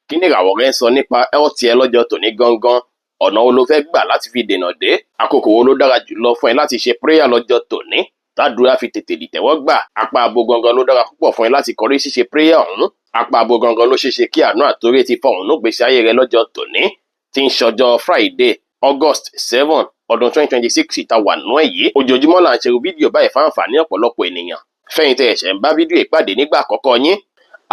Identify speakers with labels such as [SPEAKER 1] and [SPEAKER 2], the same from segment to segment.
[SPEAKER 1] kí ni ìràwọ̀ rẹ ń sọ nípa health ẹ lọ́jọ́ tòní gangan? Ọ̀nà wo lo fẹ́ gbà láti fi dènà dé? Àkókò wo ló dára jùlọ fún ẹ láti ṣe prayer lọ́jọ́ tòní tàdúrà fi tètè dìtẹ́wọ́ gbà? Apá abo gangan ló dára púpọ̀ fún ẹ láti kọrí ṣíṣe prayer ọ̀hún. Apá abo gangan ló ṣeéṣe kí àánú àtòrè ti fọhùn nígbésí ayé rẹ lọ́jọ́ tòní, tí ń ṣọjọ́ Friday August 7 ọdún 2026 ta wà nú èyí. Ojoojúmọ́ là ń ṣerú fídíò báyìí fún àǹfààní ọ̀pọ̀lọpọ̀ ènìyàn. Fẹ́yìn tẹ́ ẹ̀ṣẹ̀ ń bá fídíò ìpàdé nígbà àkọ́kọ́ yín,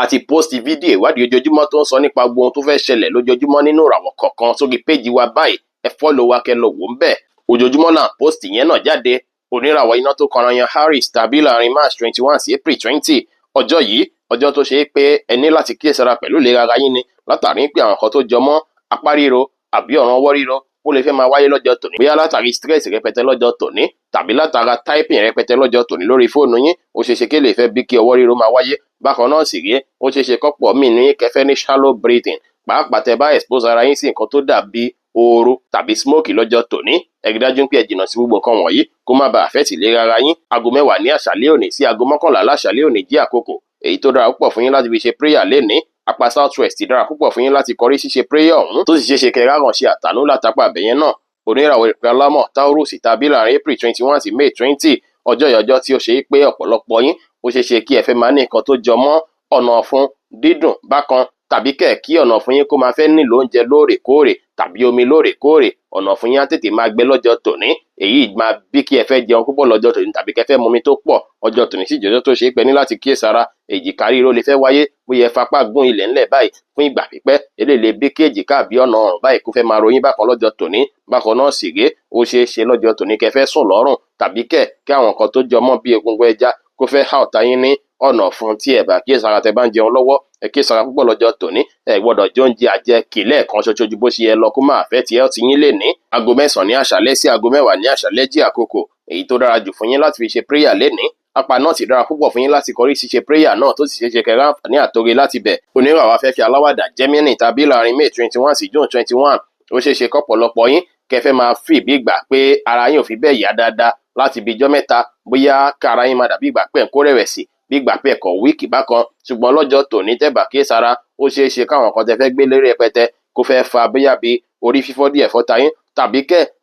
[SPEAKER 1] àti post fídíò ìwádìí ojoojúmọ́ tó ń sọ nípa gbogbo ohun tó fẹ́ ṣẹlẹ̀ lójoojúmọ́ nínú ìràwọ̀ kọ̀ọ̀kan sórí péjì wa báyìí. Ẹ follow wa kẹ́ lọ wò ń bẹ̀. Ojoojúmọ́ là ń post yẹn náà jáde. Oníràwọ̀ iná tó kanran yan Aries tàbí láàrin March 21 sí April 20. Ọjọ́ yìí ọjọ́ tó ṣe é pé ẹ ní láti kíyèsára pẹ̀lú ìlera ara yín ni, látàrí pé àwọn kan tó jọmọ́ apá ríro àbí ọ̀ràn ọwọ́ ríro ó lè fẹ́ máa wáyé lọ́jọ́ tòní, bóyá látàrí stress rẹpẹtẹ lọ́jọ́ tòní tàbí látara typing rẹpẹtẹ lọ́jọ́ tòní lórí fóònù yín. Ó ṣeéṣe kí lè fẹ́ bí kí ọwọ́ ríro máa wáyé. Bákan náà sì rí, ó ṣeéṣe kọ́pọ̀ míì ní kẹfẹ́ ní shallow breathing, pàápàá tẹ bá expose ara yín sí nǹkan tó dàbí ooru tàbí smoke lọ́jọ́ tòní. Ẹ rí dájú pé ẹ jìnnà sí gbogbo nǹkan wọ̀nyí kó má bàa affect ìlera ara yín. Aago 10 ní àṣálẹ́ òní sí aago 11 láṣálẹ́ òní jẹ́ àkókò èyí tó dára púpọ̀ fún yín láti fi ṣe prayer lénìí. Apá south west dára púpọ̀ fún yín láti kọrí ṣíṣe prayer ọ̀hún, tó sì ṣeéṣe kẹ́ rárán ṣe àtànú látàpá àbẹ̀yẹn náà. Oníràwọ̀ ìpè alámọ̀ Taurus tàbí láàrin April 21 sí May 20. Ọjọ́ ìyọjọ́ tí ó ṣe é pé ọ̀pọ̀lọpọ̀ yín ó ṣeéṣe kí ẹ fẹ́ máa ní nǹkan tó jọmọ́ ọ̀nà ọ̀fun dídùn bákan, tàbí kí ọ̀nà ọ̀fun yín kó máa fẹ́ nílò oúnjẹ lóòrèkóòrè tàbí omi lóòrèkóòrè. Ọ̀nà ọ̀fun yín á tètè máa gbẹ lọ́jọ́ tòní. Èyí máa bí kí ẹ fẹ́ jẹun púpọ̀ lọ́jọ́ tòní tàbí kẹ́ fẹ́ mumi tó pọ̀. Ọjọ́ tòní sì jọjọ́ tó ṣe é pé ní láti kíyèsára. Èjìká ríro lè fẹ́ wáyé bóyá ẹ fapá gún ilẹ̀ ńlẹ̀ báyìí fún ìgbà pípẹ́. Eléyìí lè bí kí èjìká àbí ọ̀nà ọrùn báyìí kó fẹ́ máa ròyìn bákan lọ́jọ́ tòní. Bákan náà sì ré, ó ṣeé ṣe lọ́jọ́ tòní kẹ́ fẹ́ sùn lọ́rùn tàbí kí àwọn nǹkan tó jọmọ́ bí egungun ẹja kó fẹ́ há ọ̀tá yín ní ọ̀nà ọ̀fun tí ẹ bá kíyèsára tẹ bá ń jẹun lọ́wọ́. Ẹ kíyèsára púpọ̀ lọ́jọ́ tòní. Ẹ gbọ́dọ̀ jẹ oúnjẹ àjẹkì lẹ́ẹ̀kan ṣoṣo ju bó ṣe yẹ lọ kó máa fẹ́ tí ẹ ti yín lè ní. Aago 9 ní àṣálẹ́ sí aago 10 ní àṣálẹ́ jẹ́ àkókò èyí tó dára jù fún yín láti fi ṣe prayer lénìí. Apá náà sì dára púpọ̀ fún yín láti kọrí ṣíṣe prayer náà, tó sì ṣeéṣe kẹ́ ráǹfààní àtòrè láti bẹ̀. Oníràwọ̀ afẹ́fẹ́ aláwàdà Gemini tàbí láàrin May 21 sí June 21. Ó ṣeéṣe kọ́pọ̀lọpọ̀ yín kẹ́ fẹ́ máa fi bí ìgbà pé ara yín ò fi bẹ́ẹ̀ yá dáadáa láti bí ijọ́ mẹ́ta, bóyá kára yín máa dàbí ìgbà pé ń kó rẹ̀wẹ̀sì, bí ìgbà pé ẹ̀kọ́ wíìkì bákan. Ṣùgbọ́n lọ́jọ́ tòní tẹ́ bá kíyèsára, ó ṣeéṣe káwọn kan tẹ́ fẹ́ gbé lérí rẹpẹtẹ kó fẹ́ fa bóyá bí orí fífọ́ díẹ̀ fọ́ta yín, tàbí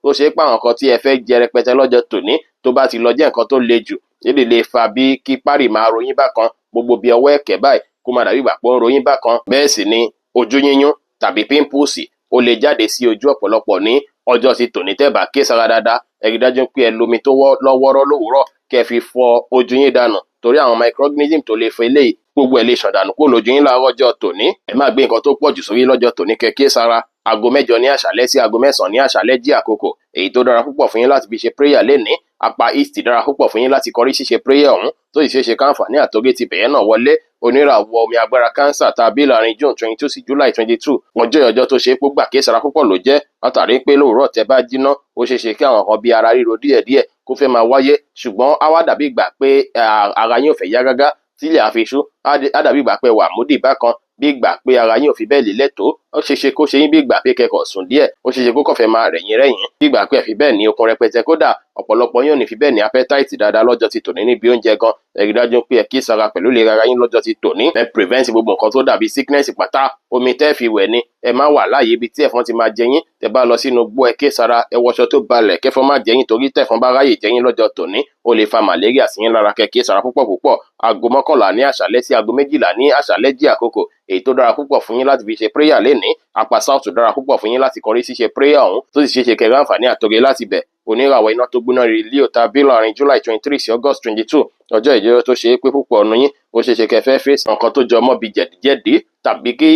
[SPEAKER 1] ó ṣe pé àwọn kan tí ẹ fẹ́ jẹ rẹpẹtẹ lọ́jọ́ tòní tó bá ti lọ jẹ́ nǹkan tó le jù, èlé lè fa bí kí párì máa ròyìn bákan, gbogbo bí ọwọ́ ẹ̀kẹ́ báyìí kó máa dàbí ìgbà pé ó ń ròyìn bákan. Bẹ́ẹ̀ sì ni ojú yíyún tàbí pimples ó lè jáde sí ojú ọ̀pọ̀lọpọ̀ ní ọjọ́ ti tòní tẹ́ bá kíyèsára dáadáa. Ẹ rí dájú pé ẹ lomi tó lọ́wọ́rọ́ lówùúrọ̀ kẹ́ fi fọ ojú yín dànù, torí àwọn microorganism tó lè fa eléyìí gbogbo ẹ̀ lè ṣàn dànù kó lójú yín láàárọ̀ ọjọ́ tòní. Ẹ má gbé nǹkan tó pọ̀ jù sórí lọ́jọ́ tòní kẹ́ kíyèsára. Aago 9 ní àṣálẹ́ sí aago 9 ní àṣálẹ́ jẹ́ àkókò èyí tó dára púpọ̀ fún yín láti fi ṣe prayer lénìí. Apá east dára púpọ̀ fún yín láti kọrí ṣíṣe prayer ọ̀hún, tó sì ṣeéṣe káǹfààní àtòrè ti bẹ̀yẹn náà wọlé. Oníràwọ̀ omi agbára Cancer tàbí láàrin June 22 sí July 22. Ọjọ́ ìyọjọ́ tó ṣe é gbà kíyèsára púpọ̀ ló jẹ́, látàrí pé lóòrọ̀ tẹ́ bá jiná ó ṣeéṣe kí àwọn kan bí ara ríro díẹ̀díẹ̀ kó fẹ́ máa wáyé. Ṣùgbọ́n á wá dàbí ìgbà pé ara yín ò fẹ́ yá gágá tílẹ̀ àfiṣú. Á dàbí ìgbà pé wà múdì bákan, bí ìgbà pé ara yín ò fi bẹ́ẹ̀ lélẹ̀ tó. Ó ṣeéṣe kó ṣe yín bí ìgbà pé kẹ́kọ̀ọ́ sùn díẹ̀. Ó ṣeéṣe kó kàn fẹ́ máa rẹ̀yìn bí ìgbà pé ẹ fi bẹ́ẹ̀ ní okun rẹpẹtẹ. Kódà ọ̀pọ̀lọpọ̀ yín ò ní fi bẹ́ẹ̀ ní appetite dáadáa lọ́jọ́ ti tòní níbi oúnjẹ gan. Ẹ rí dájú pé ẹ kíyèsára pẹ̀lú ìlera ara yín lọ́jọ́ ti tòní. Ẹ prevent gbogbo nǹkan tó dàbí sickness pátá. Omi tẹ́ fi wẹ̀ ni. Ẹ má wà láàyè ibi tí ẹ̀fọn ti máa jẹ yín. Tẹ́ bá lọ sínú igbó, ẹ kíyèsára, ẹ wọṣọ tó balẹ̀ kẹ́fọn má jẹ yín, torí tẹ̀fọn bá ráyè jẹ yín lọ́jọ́ tòní ó lè fa malaria sí yín lára. Kẹ́ kíyèsára púpọ̀. Aago 11 ní àṣálẹ́ sí aago 12 ní àṣálẹ́ jẹ́ àkókò èyí tó dára púpọ̀ fún yín láti fi ṣe prayer lénìí. Apá south dára púpọ̀ fún yín láti kọrí ṣíṣe prayer ọ̀hún, tó sì ṣeéṣe kẹ́ ráǹfààní àtòrè láti bẹ̀. Oníràwọ̀ iná tó gbóná rí Leo tàbí láàrin July 23 sí August 22. Ọjọ́ ìjọyọ̀ tó ṣe é pé púpọ̀ ọ̀nà yín ó ṣeéṣe kẹ́ fẹ́ fèsì nǹkan tó jọmọ́ bí jẹ̀díjẹ̀dí tàbí kí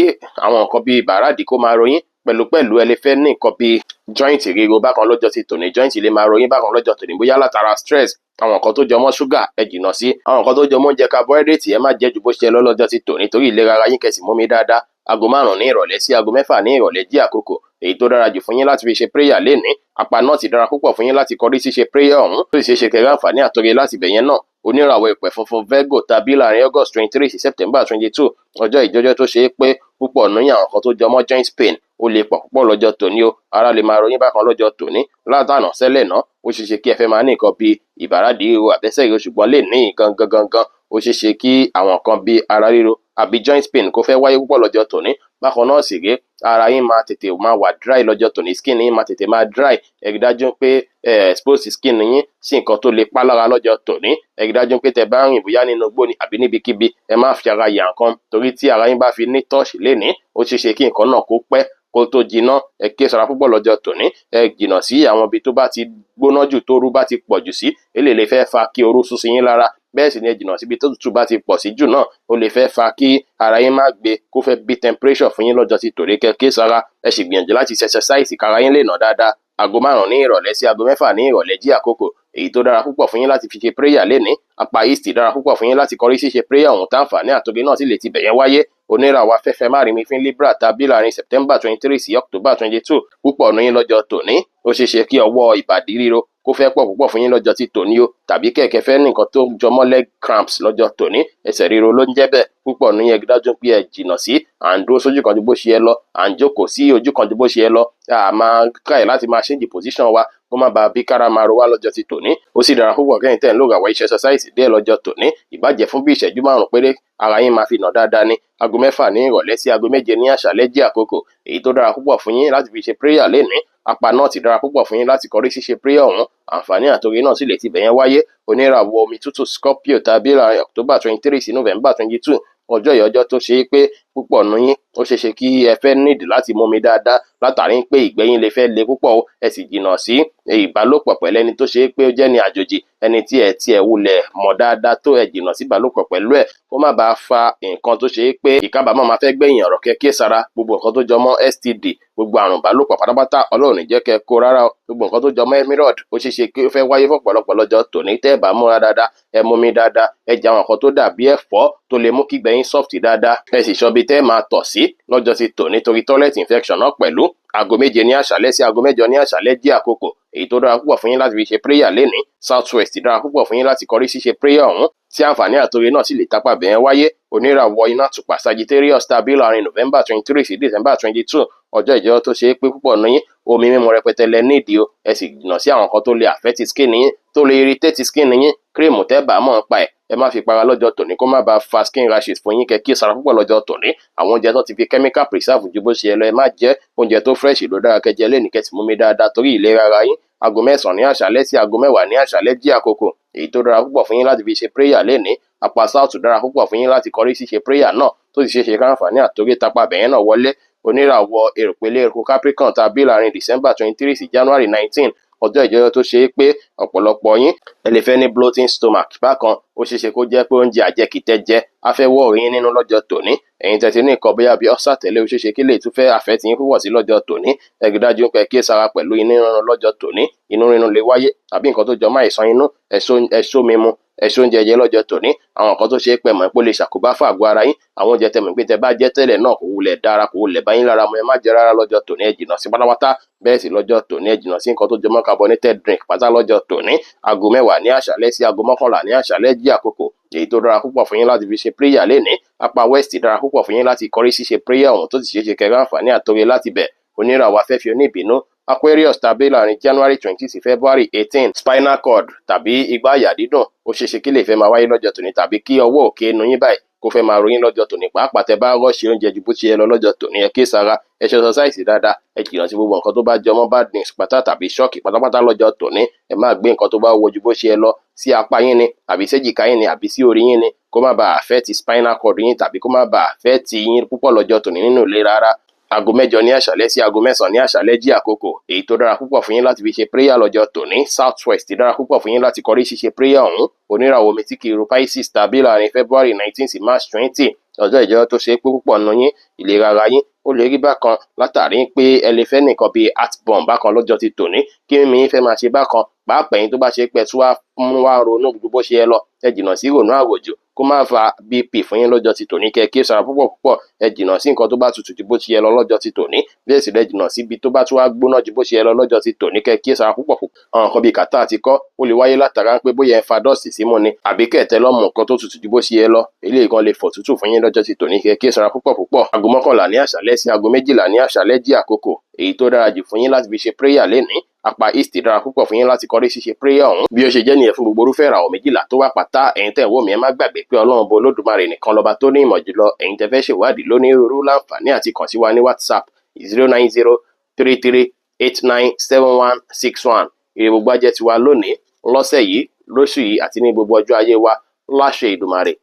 [SPEAKER 1] àwọn nǹkan bí bàràdì kó máa ròyìn. Pẹ̀lú ẹ lè fẹ́ ní nǹkan bí joint ríro bákan lọ́jọ́ ti tòní. Joint lè máa ròyìn bákan lọ́jọ́ tòní, bóyá látara stress. Àwọn nǹkan tó jọmọ́ ṣúgà ẹ jìnnà sí. Àwọn nǹkan tó jọmọ́ oúnjẹ carbohydrate ẹ má jẹ ju bó ṣe lọ lọ́jọ́ ti tòní, torí ìlera ara yín kẹ́ sì mú mi dáadáa. Aago 5 ní ìrọ̀lẹ́ sí aago 6 ní ìrọ̀lẹ́ jẹ́ àkókò èyí tó dára jù fún yín láti fi ṣe prayer lénìí. Apá náà ti dára púpọ̀ fún yín láti kọrí ṣíṣe prayer ọ̀hún, tó sì ṣeéṣe kẹ́ ráǹfààní àtòrè láti bẹ̀yẹn náà. Oníràwọ̀ ìpè funfun Virgo tàbí láàrin August 23 sí September 22. Ọjọ́ ìjọjọ́ tó ṣe é pé púpọ̀ nínú àwọn kan tó jọmọ́ joint pain ó lè pọ̀ púpọ̀ lọ́jọ́ tòní o. Ara lè máa ròyìn bákan lọ́jọ́ tòní. Látànà sẹ́lẹ̀ náà ó ṣeéṣe kí ẹ fẹ́ máa ní nǹkan bí ìbàràdì ríro àbẹ́sẹ̀ ríro, ṣùgbọ́n lè ní gangan ó ṣeé ṣe kí àwọn kan bí ara ríro àbí joint pain kó fẹ́ wáyé púpọ̀ lọ́jọ́ tòní. Bákan náà sì rèé, ara yín máa tètè máa wà dry lọ́jọ́ tòní, skin yín máa tètè máa dry. Ẹ rí dájú pé expose skin yín sí nǹkan tó lè pa lára lọ́jọ́ tòní. Ẹ rí dájú pé tẹ́ bá rìn bóyá nínú igbó ni àbí níbikíbi, ẹ má fi ara yà nǹkan, torí tí ara yín bá fi ní touch lénìí, ó ṣeé ṣe kí nǹkan náà kó pẹ́ kó tó jiná. Ẹ kíyèsára púpọ̀ lọ́jọ́ tòní. Ẹ jìnnà sí àwọn ibi tó bá ti gbóná jù, tóru bá ti pọ̀ jù sí, eléyìí lè fẹ́ fa kí oru sú sí yín lára. Bẹ́ẹ̀ sì ni ẹ jìnnà síbi tó tútù bá ti pọ̀ sí jù náà, ó lè fẹ́ fa kí ara yín má gbé, kó fẹ́ bí temperature fún yín lọ́jọ́ tòní. Kẹ́ kíyèsára, ẹ sì gbìyànjú láti exercise kára yín lè nà dáadáa. Aago 5 ní ìrọ̀lẹ́ sí aago 6 ní ìrọ̀lẹ́ jí àkókò èyí tó dára púpọ̀ fún yín láti fi ṣe prayer lénìí. Apá east dára púpọ̀ fún yín láti kọrí sí ṣe prayer ọ̀hún, táǹfààní àtòge náà sì lè ti bẹ̀yẹn wáyé. Oníràwọ̀ afẹ́fẹ́ márìmí fún Libra tàbí láàrin September 23 sí October 22. Púpọ̀ nínú yín lọ́jọ́ tòní, ó ṣeé ṣe kí ọwọ́ ìbàdí ríro kó fẹ́ pọ̀ púpọ̀ fún yín lọ́jọ́ tòní o, tàbí kẹ̀kẹ́ fẹ́ ní nǹkan tó jọmọ́ leg cramps lọ́jọ́ tòní. Ẹsẹ̀ ríro ló ń jẹ́ bẹ́ẹ̀. Púpọ̀ nínú yín dájú pé ẹ jìnnà sí à ń dúró sójú kan ju bó ṣe yẹ lọ, à ń jókòó sí ojú kan ju bó ṣe yẹ lọ. A máa try láti máa change position wa kó má bàa bí kára máa ro wá lọ́jọ́ tòní. Ó sì dára púpọ̀ kẹ́yìn tẹ́ ń lò àwọn iṣẹ́ exercise díẹ̀ lọ́jọ́ tòní. Ìbàjẹ́ fún bí ìṣẹ́jú 5 péré, ara yín máa fi nà dáadáa ní. Aago 6 ní ìrọ̀lẹ́ sí aago 7 ní àṣálẹ́ jí àkókò èyí tó dára púpọ̀ fún yín láti fi ṣe prayer lénìí. Apá náà ti dára púpọ̀ fún yín láti kọrí sí ṣe prayer ọ̀hún. Àǹfààní àtòge náà sì lè ti bẹ̀yẹn wáyé. Oníràwọ̀ omi tútù Scorpio tàbí láàrin October 23 sí November 22. Ọjọ́ yìí ọjọ́ tó ṣe é pé púpọ̀ nínú yín ó ṣeé ṣe kí ẹ fẹ́ nídìí láti mumi dáadáa látàrí pé ìgbẹ́ yín lè fẹ́ le púpọ̀ o. Ẹ sì jìnnà sí ìbálòpọ̀ pẹ̀lú ẹni tó ṣe é pé ó jẹ́ ní àjòjì, ẹni tí ẹ wulẹ̀ mọ̀ dáadáa tó. Ẹ jìnnà sí ìbálòpọ̀ pẹ̀lú ẹ̀ kó má bàa fa nǹkan tó ṣe é pé ìkábàámọ̀ máa fẹ́ gbẹ̀yìn ọ̀rọ̀. Kẹ́ kíyèsára gbogbo nǹkan tó jọmọ́ STD, gbogbo àrùn ìbálòpọ̀ pátápátá Ọlọ́run ní jẹ́ kẹ́ kó rárá o. Gbogbo nǹkan tó jọmọ́ emirod ó ṣeé ṣe kí ó fẹ́ wáyé fọ́pọ̀lọpọ̀ lọ́jọ́ tòní. Tẹ́ ẹ bá múra dáadáa, ẹ mumi dáadáa, ẹ jẹ àwọn nǹkan tó dàbí ẹ̀fọ́ tó lè mú kí ìgbẹ́ soft dáadáa. Ẹ sì ṣọ́bi tẹ́ ẹ máa tọ̀ sí lọ́jọ́ tòní torí toilet infection náà pẹ̀lú. Aago 7 ní àṣálẹ́ sí aago 8 ní àṣálẹ́ jí àkókò èyí tó dára púpọ̀ fún yín láti fi ṣe prayer lénìí. Southwest dára púpọ̀ fún yín láti kọrí sí ṣe prayer ọ̀hún, tí àǹfààní àtòge náà sì lè tápà bẹ̀yẹn wáyé. Oníràwọ̀ iná àtùpà Sagittarius tàbí láàrin November 23 sí December 22. Ọjọ́ ìjọ tó ṣe é pé púpọ̀ nínú yín omi mímu rẹpẹtẹ lẹ nídìí o. Ẹ sì jìnnà sí àwọn nǹkan tó lè affect skin yín, tó lè irritate skin yín. Cream tẹ́ bá mọ̀ ń pa ẹ má fi para lọ́jọ́ tòní kó má bàa fa skin rashes fún yín. Kẹ́ kíyèsára púpọ̀ lọ́jọ́ tòní. Àwọn oúnjẹ tó ti fi chemical preserve ju bó ṣe yẹ lọ, ẹ má jẹ oúnjẹ tó fresh ló dára. Kẹ́ jẹ lénìí, kẹ́ sì mumi dáadáa torí ìlera ara yín. Aago 9 ní àṣálẹ́ sí aago 10 ní àṣálẹ́ jí àkókò èyí tó dára púpọ̀ fún yín láti fi ṣe prayer lénìí. Apá south dára púpọ̀ fún yín láti kọrí sí ṣe prayer náà, tó sì ṣeé ṣe káǹfààní àtòge tápà bẹ̀yẹn náà wọlé. Oníràwọ̀ èròpélé eruku Capricorn tàbí láàrin December 23 sí January 19. Ọjọ́ ìjọyọ̀ tó ṣe é pé ọ̀pọ̀lọpọ̀ yín ẹ lè fẹ́ ní bloating stomach. Bákan ó ṣeé ṣe kó jẹ́ pé oúnjẹ àjẹkìtẹ́ jẹ afẹ́wọ́ yín nínú lọ́jọ́ tòní. Ẹ̀yin tẹ̀sí ní nǹkan bóyá bí ọ́sà tẹ́lẹ̀ ó ṣeé ṣe kí lè tún fẹ́ affect yín púpọ̀ sí lọ́jọ́ tòní. Ẹ rí dájú pé kíyèsára pẹ̀lú inú rírun lọ́jọ́ tòní. Inú rírun lè wáyé tàbí nǹkan tó jọmọ́ àìsàn inú, ẹ̀ṣọ́ mímu, ẹ̀ṣọ́ oúnjẹ jẹ lọ́jọ́ tòní. Àwọn nǹkan tó ṣe é pẹ́ mọ̀ pé ó lè ṣàkóbá fún àgọ́ ara yín. Àwọn oúnjẹ tẹ̀mọ̀ pé tẹ bá jẹ tẹ́lẹ̀ náà kò wulẹ̀ dára, kò wulẹ̀ bá yín lára mu, ẹ má jẹ rárá lọ́jọ́ tòní. Ẹ jìnnà sí pátápátá. Bẹ́ẹ̀ sì lọ́jọ́ tòní ẹ jìnnà sí nǹkan tó jọmọ́ carbonated drink pátá lọ́jọ́ tòní. Aago 10 ní àṣálẹ́ sí aago 11 ní àṣálẹ́ jí àkókò èyí tó dára púpọ̀ fún yín láti fi ṣe prayer lénìí. Apá west dára púpọ̀ fún yín láti kọrí sí ṣe prayer ọ̀hún, tó sì ṣeé ṣe kẹ́rẹ́ àǹfààní àtòge láti bẹ̀. Oníràwọ̀ afẹ́fẹ́ oníbínú Aquarius tàbí láàrin January 20 sí February 18. Spinal cord tàbí igbá àyà dídùn ó ṣeé ṣe kí lè fẹ́ máa wáyé lọ́jọ́ tòní, tàbí kí ọwọ́ òkè inú yín báyìí kó fẹ́ máa ròyìn lọ́jọ́ tòní. Pàápàá tẹ bá rọ́ọ̀ṣì oúnjẹ ju bó ṣe yẹ lọ lọ́jọ́ tòní. Ẹ kíyèsára, ẹ ṣe exercise dáadáa, ẹ jìnnà sí gbogbo nǹkan tó bá jọmọ́ bad news pátá tàbí ṣọ́ọ̀kì pátápátá lọ́jọ́ tòní. Ẹ má gbé nǹkan tó bá wo ju bó ṣe yẹ lọ sí apá yín ni àbí séjìká yín ni àbí sí orí yín ni, kó má bàa affect spinal cord yín tàbí kó má bàa affect yín púpọ̀ lọ́jọ́ tòní nínú ìlera rárá. Aago 8 ní àṣálẹ́ sí aago 9 ní àṣálẹ́ jí àkókò èyí tó dára púpọ̀ fún yín láti fi ṣe prayer lọ́jọ́ tòní. Southwest dára púpọ̀ fún yín láti kọrí ṣíṣe prayer ọ̀hún. Oníràwọ̀ omi tí kìí ro Pisces tàbí láàrin February 19 sí March 20. Ọjọ́ ìjọyọ̀ tó ṣe é pé púpọ̀ nínú yín ìlera ara yín ó lè rí bákan látàrí pé ẹ lè fẹ́ nìkan bíi heartburn bákan lọ́jọ́ tòní, kí mímí yín fẹ́ máa ṣe bákan. Pàápàá ẹ̀yin tó bá ṣe pé tí wàá ronú gbogbo bó ṣe yẹ lọ, ẹ jìnnà sí ìrònú àròjù kó má fa BP fún yín lọ́jọ́ tòní. Kẹ́ kíyèsára púpọ̀. Ẹ jìnnà sí nǹkan tó bá tutù ju bó ṣe yẹ lọ lọ́jọ́ tòní. Bẹ́ẹ̀ sì lẹ jìnnà síbi tó bá tún wá gbóná ju bó ṣe yẹ lọ lọ́jọ́ tòní. Kẹ́ kíyèsára púpọ̀. Àwọn nǹkan bíi kàtá àti kọ́ ó lè wáyé látara pé bóyá ẹ fa dọ́ọ̀sì símú ni àbí kẹ̀tẹ́ lọ́mù nǹkan tó tutù ju bó ṣe yẹ lọ. Eléyìí kan lè fọ̀ tútù fún yín lọ́jọ́ tòní. Kẹ́ kíyèsára púpọ̀. Aago 11 ní àṣálẹ́ sí aago 12 ní àṣálẹ́ jí àkókò èyí tó dára jù fún yín láti fi ṣe prayer lénìí. apá east dára púpọ̀ fún yín láti kọ́rí ṣíṣe prayer ọ̀hún bí ó ṣe jẹ́ nìyẹn fún gbogbo irúfẹ́ ìràwọ̀ méjìlá tó wà pátá. Ẹ̀yin tẹ́ ń wò mí ẹ má gbàgbé pé Ọlọ́run bo Olódùmarè nìkan lọ́ba tó ní ìmọ̀ jùlọ. Ẹ̀yin tẹ́ fẹ́ ṣèwádìí lónírúurú láǹfààní àti kàn sí wa ní WhatsApp 09033897161. Ire gbogbo á jẹ́ tiwa lónìí, lọ́sẹ̀ yìí, lóṣù yìí àti ní gbogbo ọjọ́ ayé wa láṣẹ Ìdùmarè.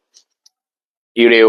[SPEAKER 1] Ire o.